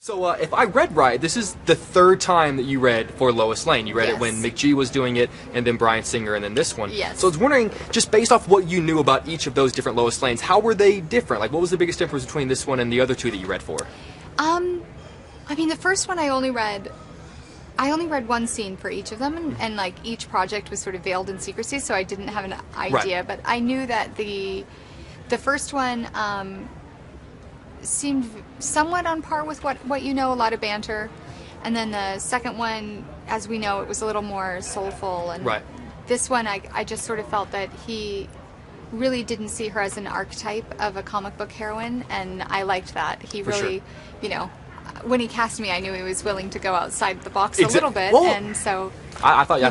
So if I read right, this is the third time that you read for Lois Lane. You read it when McGee was doing it, and then Bryan Singer, and then this one. Yes. So I was wondering, just based off what you knew about each of those different Lois Lanes, how were they different? Like, what was the biggest difference between this one and the other two that you read for? I mean, the first one I only read one scene for each of them, and like each project was sort of veiled in secrecy, so I didn't have an idea. Right. But I knew that the first one seemed somewhat on par with what you know, a lot of banter, and then the second one, as we know, it was a little more soulful, and right. This one I just sort of felt that he really didn't see her as an archetype of a comic book heroine, and I liked that. He For really, sure. you know, when he cast me, I knew he was willing to go outside the box a little bit, well, and so I thought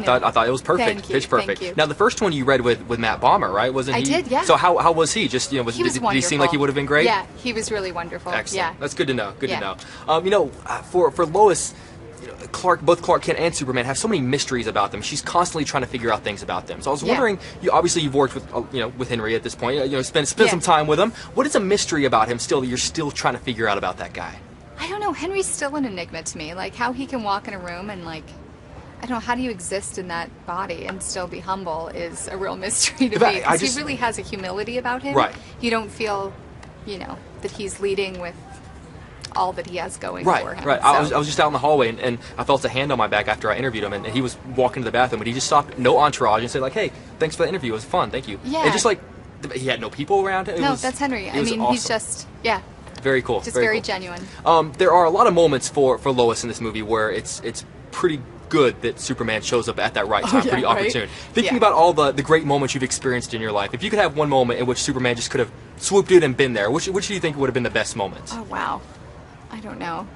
it was perfect, pitch perfect. Thank you. Now the first one you read with Matt Bomer, right? Wasn't he? I did, yeah. So how was he? Just he was did he wonderful. seem like he would have been great? Yeah, he was really wonderful. Excellent. Yeah, That's good to know. Good Yeah. to know. For Lois, both Clark Kent and Superman have so many mysteries about them. She's constantly trying to figure out things about them. So I was wondering, you've worked with Henry at this point. Spend some time with him. What is a mystery about him still that you're still trying to figure out about that guy? I don't know. Henry's still an enigma to me. Like how he can walk in a room and like, I don't know, how do you exist in that body and still be humble is a real mystery to me. Because he really has a humility about him. Right. You don't feel, that he's leading with all that he has going for him. Right. So. I was just out in the hallway and I felt a hand on my back after I interviewed him, and he was walking to the bathroom, but he just stopped, no entourage, and said like, "Hey, thanks for the interview. It was fun. Thank you." Yeah. And just like he had no people around him. That's Henry. I mean, awesome. he's just very cool. Just very very cool. genuine. There are a lot of moments for Lois in this movie where it's pretty good that Superman shows up at that right time, pretty opportune. Thinking about all the great moments you've experienced in your life, if you could have one moment in which Superman just could have swooped in and been there, which do you think would have been the best moment? Oh, wow. I don't know.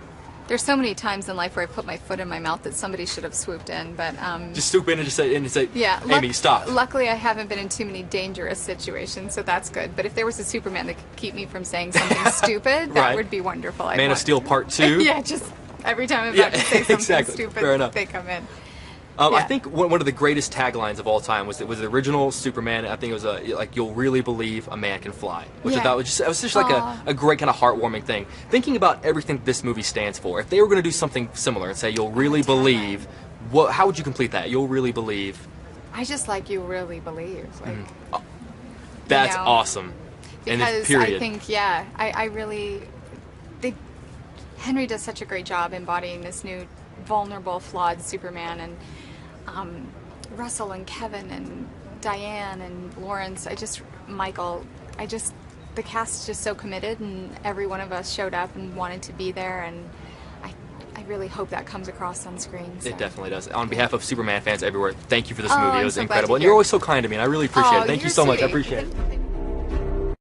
There's so many times in life where I put my foot in my mouth that somebody should have swooped in, but just swoop in and just say, Amy, stop. Luckily, I haven't been in too many dangerous situations, so that's good. But if there was a Superman that could keep me from saying something stupid, that would be wonderful. Man of Steel Part 2. Yeah, just every time I'm about to say something stupid, fair enough. they come in. I think one of the greatest taglines of all time was the original Superman. I think it was like, "You'll really believe a man can fly," which I thought was just like a great kind of heartwarming thing. Thinking about everything this movie stands for, if they were going to do something similar and say, "You'll really believe," how would you complete that? You'll really believe. I just like you really believe. Like, that's awesome. Because I think, I really. Henry does such a great job embodying this new vulnerable, flawed Superman, and Russell and Kevin and Diane and Lawrence, Michael, the cast is just so committed, and every one of us showed up and wanted to be there, and I really hope that comes across on screen. So. It definitely does. On behalf of Superman fans everywhere, thank you for this movie. It was so incredible. And you're always so kind to me, and I really appreciate it. Thank you so much. I appreciate it.